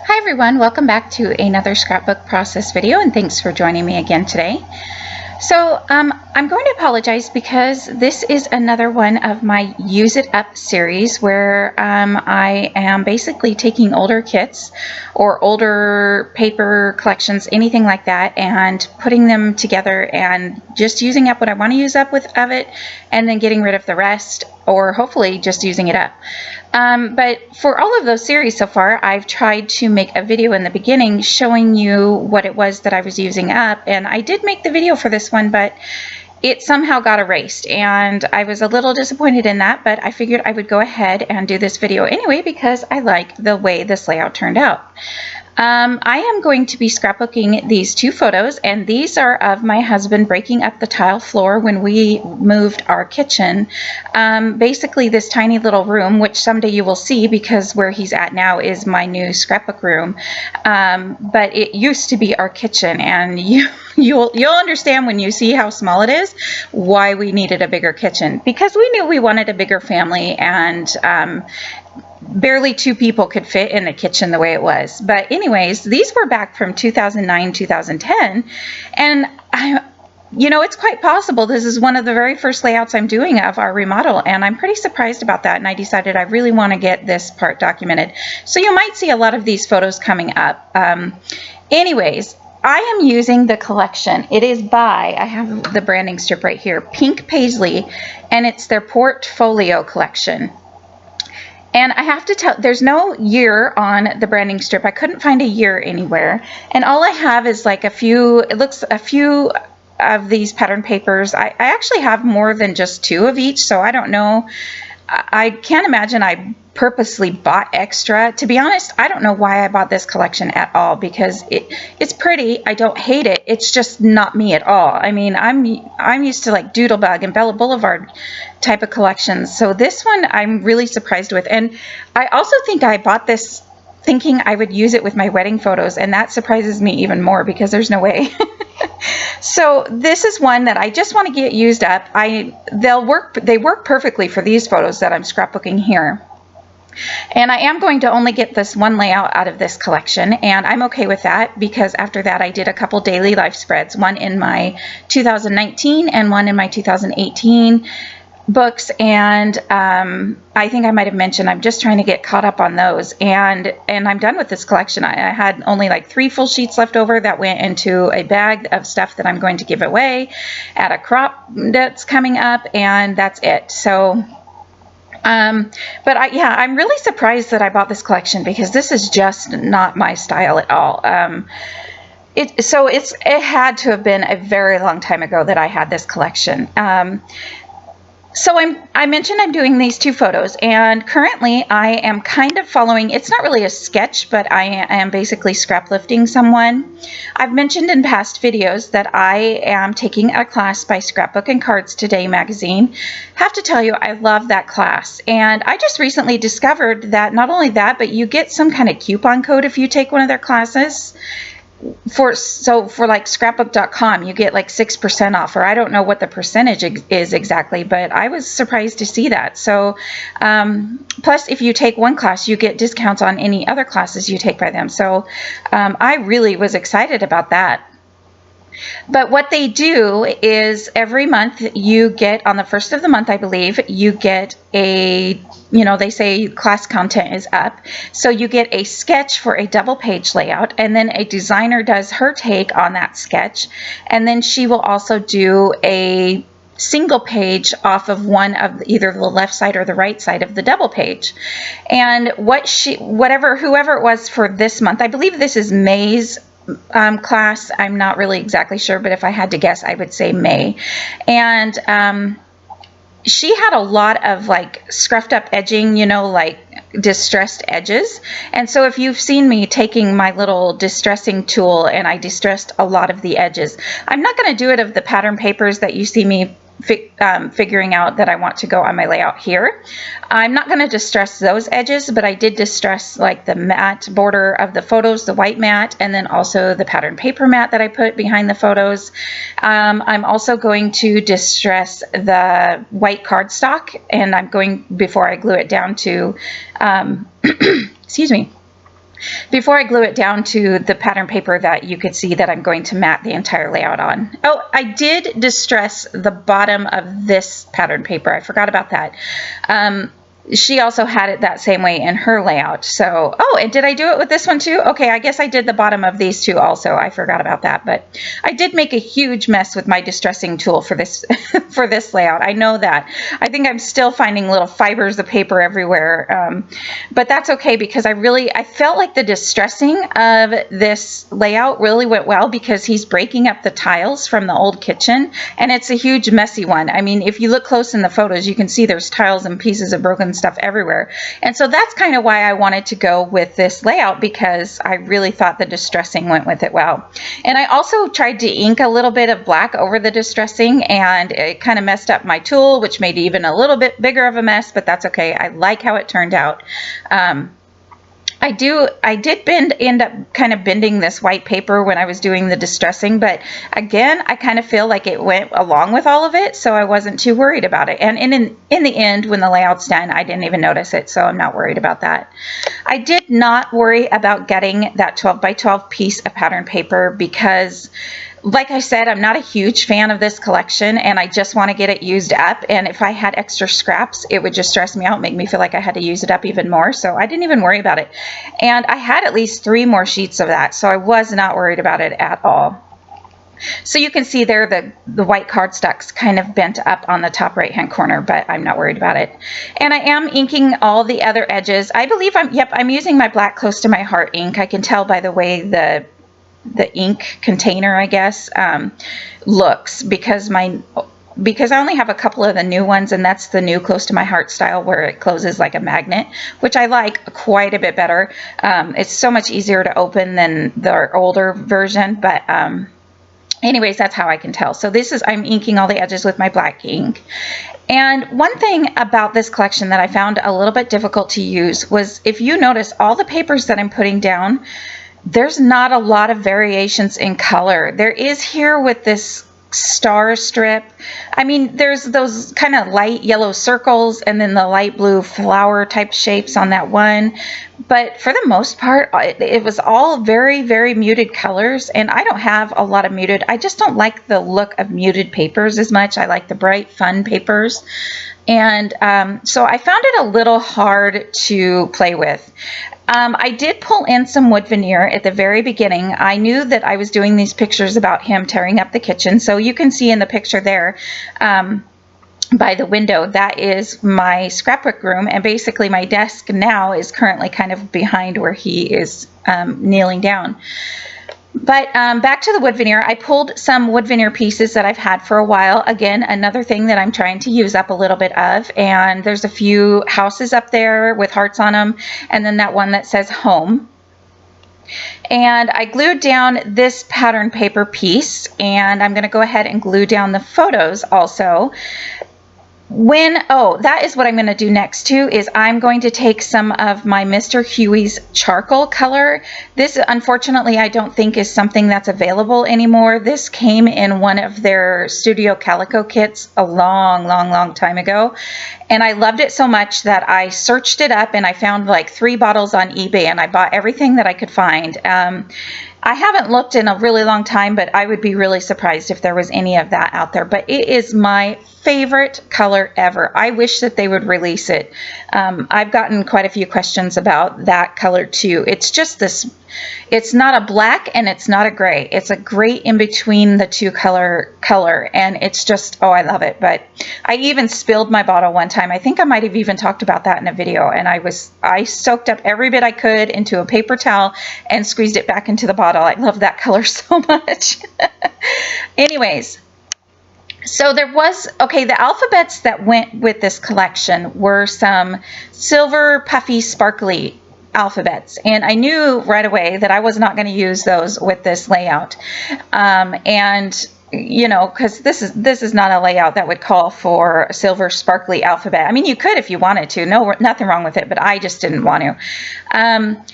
Hi everyone, welcome back to another scrapbook process video, and thanks for joining me again today. So I'm going to apologize because this is another one of my Use It Up series where I am basically taking older kits or older paper collections, anything like that, and putting them together and just using up what I want to use up of it and then getting rid of the rest, or hopefully just using it up. But for all of those series so far, I've tried to make a video in the beginning showing you what it was that I was using up, and I did make the video for this one, but it somehow got erased, and I was a little disappointed in that, but I figured I would go ahead and do this video anyway because I like the way this layout turned out. I am going to be scrapbooking these two photos, and these are of my husband breaking up the tile floor when we moved our kitchen. Basically this tiny little room, which someday you will see because where he's at now is my new scrapbook room. But it used to be our kitchen, and you'll understand when you see how small it is why we needed a bigger kitchen, because we knew we wanted a bigger family, and barely two people could fit in the kitchen the way it was. But anyways, these were back from 2009, 2010, and it's quite possible this is one of the very first layouts I'm doing of our remodel, and I'm pretty surprised about that, and I decided I really want to get this part documented. So you might see a lot of these photos coming up. Anyways, I am using the collection. It is by, I have the branding strip right here, Pink Paisley, and it's their portfolio collection. And I have to tell, there's no year on the branding strip. I couldn't find a year anywhere. And all I have is like a few of these pattern papers. I actually have more than just two of each, so I don't know. I can't imagine I purposely bought extra. To be honest, I don't know why I bought this collection at all, because it's pretty. I don't hate it. It's just not me at all. I mean, I'm used to like Doodlebug and Bella Boulevard type of collections. So this one I'm really surprised with. And I also think I bought this thinking I would use it with my wedding photos, and that surprises me even more because there's no way. So this is one that I just want to get used up. They work perfectly for these photos that I'm scrapbooking here. And I am going to only get this one layout out of this collection, and I'm okay with that because after that I did a couple daily life spreads, one in my 2019 and one in my 2018 books, and I think I might have mentioned I'm just trying to get caught up on those, and I'm done with this collection. I had only like 3 full sheets left over that went into a bag of stuff that I'm going to give away at a crop that's coming up, and that's it. So I'm really surprised that I bought this collection because this is just not my style at all. It had to have been a very long time ago that I had this collection. So I mentioned I'm doing these two photos, and currently I am kind of following, it's not really a sketch, but I am basically scrap lifting someone. I've mentioned in past videos that I am taking a class by Scrapbook and Cards Today magazine. Have to tell you, I love that class, and I just recently discovered that not only that, but you get some kind of coupon code if you take one of their classes. For like scrapbook.com, you get like 6% off, or I don't know what the percentage is exactly, but I was surprised to see that. So plus if you take one class, you get discounts on any other classes you take by them. So I really was excited about that. But what they do is every month you get, on the first of the month, I believe, you get they say class content is up. So you get a sketch for a double page layout, and then a designer does her take on that sketch. And then she will also do a single page off of one of either the left side or the right side of the double page. And whoever it was for this month, I believe this is May's class. I'm not really exactly sure, but if I had to guess, I would say May. And she had a lot of like scruffed up edging, like distressed edges. And so if you've seen me taking my little distressing tool, and I distressed a lot of the edges. I'm not going to do it of the pattern papers that you see me figuring out that I want to go on my layout here. I'm not going to distress those edges, but I did distress like the matte border of the photos, the white matte, and then also the pattern paper matte that I put behind the photos. I'm also going to distress the white cardstock, and I'm going, before I glue it down, to excuse me, before I glue it down to the pattern paper that you could see that I'm going to mat the entire layout on. Oh, I did distress the bottom of this pattern paper. I forgot about that. She also had it that same way in her layout. So, oh, and did I do it with this one too? Okay, I guess I did the bottom of these two also. I forgot about that, but I did make a huge mess with my distressing tool for this for this layout. I know that. I think I'm still finding little fibers of paper everywhere, but that's okay because I felt like the distressing of this layout really went well because he's breaking up the tiles from the old kitchen, and it's a huge messy one. I mean, if you look close in the photos, you can see there's tiles and pieces of broken stuff everywhere. And so that's kind of why I wanted to go with this layout, because I really thought the distressing went with it well. And I also tried to ink a little bit of black over the distressing, and it kind of messed up my tool, which made it even a little bit bigger of a mess, but that's okay. I like how it turned out. I did end up kind of bending this white paper when I was doing the distressing, but again, I kind of feel like it went along with all of it, so I wasn't too worried about it. And in the end, when the layout's done, I didn't even notice it, so I'm not worried about that. I did not worry about getting that 12 by 12 piece of pattern paper because, like I said, I'm not a huge fan of this collection, and I just want to get it used up. And if I had extra scraps, it would just stress me out, make me feel like I had to use it up even more. So I didn't even worry about it. And I had at least 3 more sheets of that, so I was not worried about it at all. So you can see there the white cardstock's kind of bent up on the top right hand corner, but I'm not worried about it. And I am inking all the other edges. I believe I'm using my black Close to My Heart ink. I can tell by the way the ink container, I guess, looks, because I only have a couple of the new ones, and that's the new Close to My Heart style where it closes like a magnet, which I like quite a bit better. It's so much easier to open than the older version, but anyways, that's how I can tell. So I'm inking all the edges with my black ink. And one thing about this collection that I found a little bit difficult to use was, if you notice, all the papers that I'm putting down, there's not a lot of variations in color. There is here with this star strip. I mean, there's those kind of light yellow circles and then the light blue flower type shapes on that one. But for the most part, it was all very, very muted colors. And I don't have a lot of muted. I just don't like the look of muted papers as much. I like the bright, fun papers. And so I found it a little hard to play with. I did pull in some wood veneer at the very beginning. I knew that I was doing these pictures about him tearing up the kitchen. So you can see in the picture there by the window, that is my scrapbook room. And basically my desk now is currently kind of behind where he is kneeling down. But back to the wood veneer, I pulled some wood veneer pieces that I've had for a while. Again, another thing that I'm trying to use up a little bit of. And there's a few houses up there with hearts on them. And then that one that says home. And I glued down this pattern paper piece. And I'm going to go ahead and glue down the photos also. That is what I'm going to do next too, is I'm going to take some of my Mr. Huey's charcoal color. This, unfortunately, I don't think is something that's available anymore. This came in one of their Studio Calico kits a long time ago. And I loved it so much that I searched it up and I found like 3 bottles on eBay, and I bought everything that I could find. I haven't looked in a really long time, but I would be really surprised if there was any of that out there. But it is my favorite color ever. I wish that they would release it. I've gotten quite a few questions about that color too. It's just this, it's not a black and it's not a gray. It's a gray in between the two color, and it's just, oh, I love it. But I even spilled my bottle one time. I think I might have even talked about that in a video, and I soaked up every bit I could into a paper towel and squeezed it back into the bottle. I love that color so much. Anyways, so there was, okay, the alphabets that went with this collection were some silver, puffy, sparkly alphabets. And I knew right away that I was not going to use those with this layout. And you know, because this is not a layout that would call for a silver sparkly alphabet. I mean, you could if you wanted to. No, nothing wrong with it, but I just didn't want to.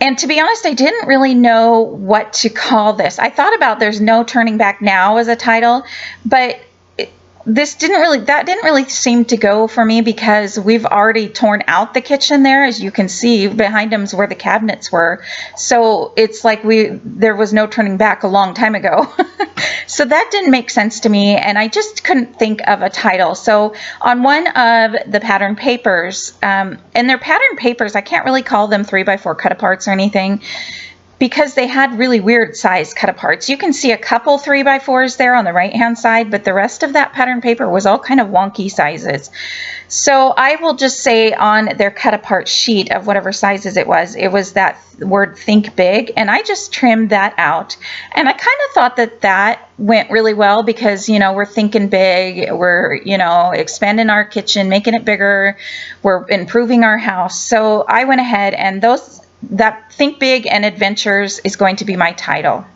And to be honest, I didn't really know what to call this. I thought about There's No Turning Back Now as a title, but that didn't really seem to go for me because we've already torn out the kitchen there. As you can see, behind them is where the cabinets were. So it's like there was no turning back a long time ago. So that didn't make sense to me, and I just couldn't think of a title. So on one of the pattern papers, and they're pattern papers, I can't really call them 3x4 cut-aparts or anything, because they had really weird size cut-aparts. You can see a couple 3x4s there on the right-hand side, but the rest of that pattern paper was all kind of wonky sizes. So I will just say on their cut-apart sheet of whatever sizes it was that word think big, and I just trimmed that out. And I kind of thought that that went really well because, you know, we're thinking big, we're, you know, expanding our kitchen, making it bigger, we're improving our house. So I went ahead and that Think Big and Adventures is going to be my title.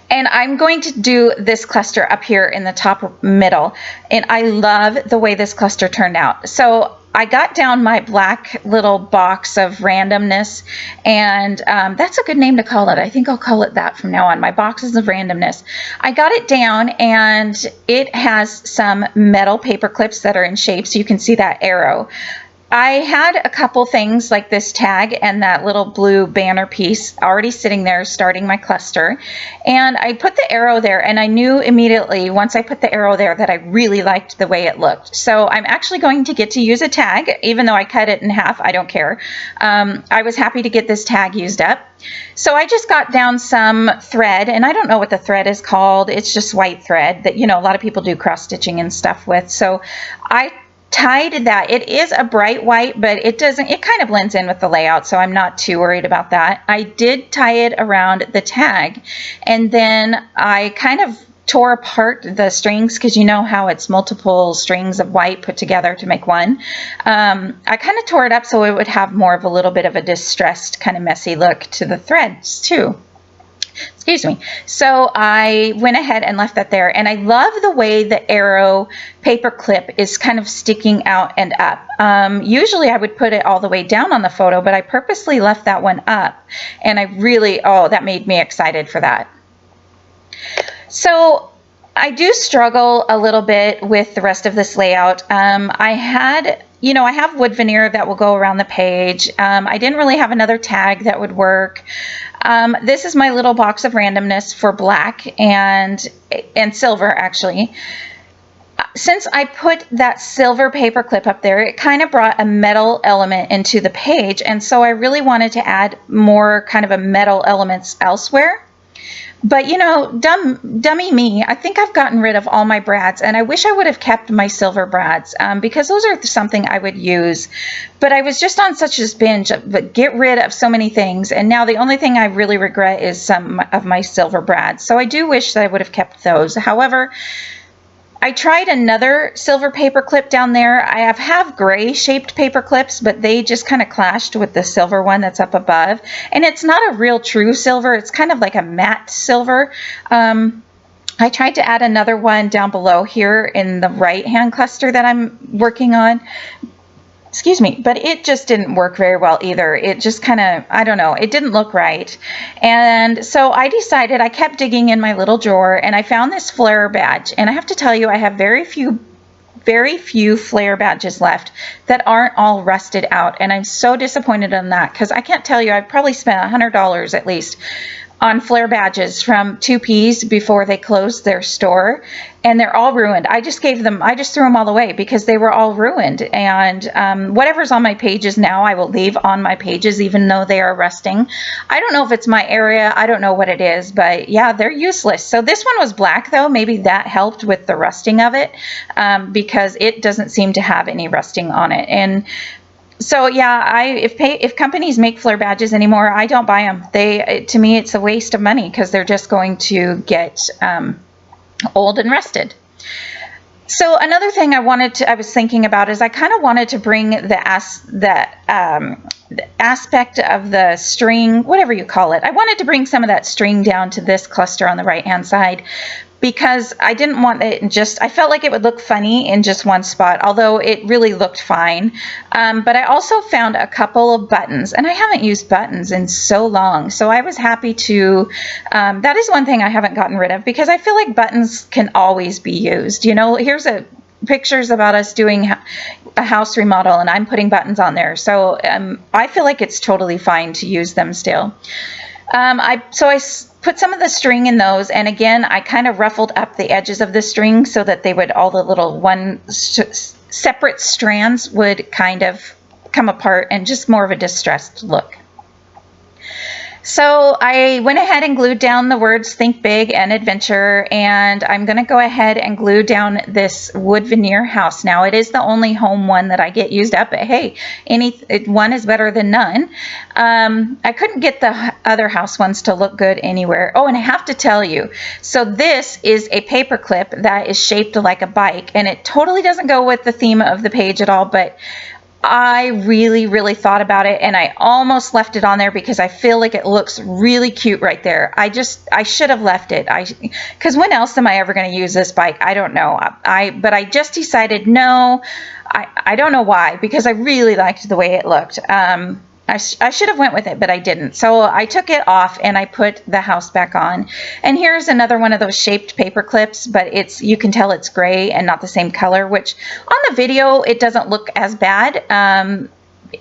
And I'm going to do this cluster up here in the top middle. And I love the way this cluster turned out. So I got down my black little box of randomness, and that's a good name to call it. I think I'll call it that from now on, my boxes of randomness. I got it down, and it has some metal paper clips that are in shape, so you can see that arrow. I had a couple things like this tag and that little blue banner piece already sitting there starting my cluster, and I put the arrow there, and I knew immediately once I put the arrow there that I really liked the way it looked. So I'm actually going to get to use a tag, even though I cut it in half. I don't care. I was happy to get this tag used up. So I just got down some thread, and I don't know what the thread is called. It's just white thread that, you know, a lot of people do cross stitching and stuff with. So I tied that. It is a bright white, but it kind of blends in with the layout, so I'm not too worried about that. I did tie it around the tag, and then I kind of tore apart the strings because you know how it's multiple strings of white put together to make one. I kind of tore it up so it would have more of a little bit of a distressed kind of messy look to the threads too. Excuse me. So I went ahead and left that there, and I love the way the arrow paper clip is kind of sticking out and up. Usually I would put it all the way down on the photo, but I purposely left that one up, and I really, that made me excited for that. So I do struggle a little bit with the rest of this layout. I have wood veneer that will go around the page. I didn't really have another tag that would work. This is my little box of randomness for black and silver, actually. Since I put that silver paper clip up there, it kind of brought a metal element into the page, and so I really wanted to add more kind of a metal elements elsewhere. But, you know, dummy me, I think I've gotten rid of all my brads, and I wish I would have kept my silver brads because those are something I would use. But I was just on such a binge of get rid of so many things, and now the only thing I really regret is some of my silver brads. So I do wish that I would have kept those. However, I tried another silver paper clip down there. I have gray shaped paper clips, but they just kind of clashed with the silver one that's up above. And it's not a real true silver. It's kind of like a matte silver. I tried to add another one down below here in the right hand cluster that I'm working on. Excuse me, but it just didn't work very well either. It just kind of, I don't know, it didn't look right. And so I decided, I kept digging in my little drawer, and I found this flare badge. And I have to tell you, I have very few flare badges left that aren't all rusted out. And I'm so disappointed in that because I can't tell you, I've probably spent $100 at least on flare badges from 2Ps before they closed their store, and they're all ruined. I just threw them all away because they were all ruined. And whatever's on my pages now, I will leave on my pages even though they are rusting. I don't know if it's my area, I don't know what it is, but yeah, they're useless. So this one was black though, maybe that helped with the rusting of it because it doesn't seem to have any rusting on it. And so yeah, if companies make flare badges anymore, I don't buy them. To me, it's a waste of money because they're just going to get old and rusted. So another thing I was thinking about is I kind of wanted to bring the aspect of the string, whatever you call it. I wanted to bring some of that string down to this cluster on the right hand side. because I didn't want it I felt like it would look funny in just one spot, although it really looked fine. But I also found a couple of buttons, and I haven't used buttons in so long, so I was happy to, that is one thing I haven't gotten rid of, because I feel like buttons can always be used. You know, here's pictures about us doing a house remodel, and I'm putting buttons on there, so I feel like it's totally fine to use them still. I put some of the string in those, and again, I kind of ruffled up the edges of the string so that they would, all the little separate strands would kind of come apart and just more of a distressed look. So I went ahead and glued down the words Think Big and Adventure, and I'm going to go ahead and glue down this wood veneer house. Now, it is the only home one that I get used up, but hey, one is better than none. I couldn't get the other house ones to look good anywhere. Oh, and I have to tell you, so this is a paper clip that is shaped like a bike, and it totally doesn't go with the theme of the page at all, but I really thought about it, and I almost left it on there because I feel like it looks really cute right there. I should have left it. Because when else am I ever going to use this bike? I don't know. But I just decided no. I don't know why, because I really liked the way it looked. I should have went with it, but I didn't. So I took it off and I put the house back on. And here's another one of those shaped paper clips, but you can tell it's gray and not the same color, which on the video, it doesn't look as bad.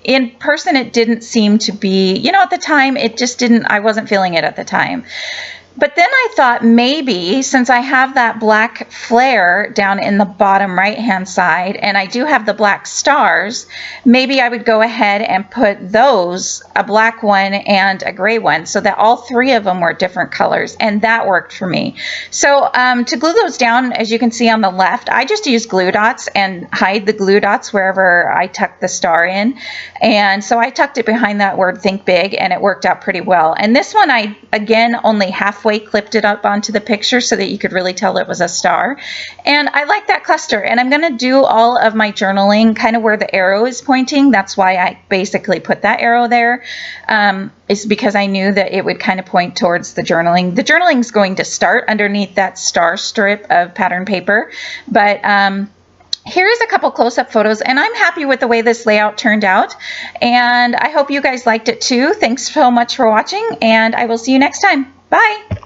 In person, it didn't seem to be, you know, at the time, it just didn't, I wasn't feeling it at the time. But then I thought maybe, since I have that black flare down in the bottom right-hand side, and I do have the black stars, maybe I would go ahead and put those, a black one and a gray one, so that all three of them were different colors, and that worked for me. So to glue those down, as you can see on the left, I just use glue dots and hide the glue dots wherever I tuck the star in. And so I tucked it behind that word Think Big, and it worked out pretty well. And this one, I, again, only halfway clipped it up onto the picture so that you could really tell it was a star. And I like that cluster, and I'm going to do all of my journaling kind of where the arrow is pointing. That's why I basically put that arrow there, is because I knew that it would kind of point towards the journaling. The journaling is going to start underneath that star strip of pattern paper, but here's a couple close-up photos, and I'm happy with the way this layout turned out, and I hope you guys liked it too. Thanks so much for watching, and I will see you next time. Bye!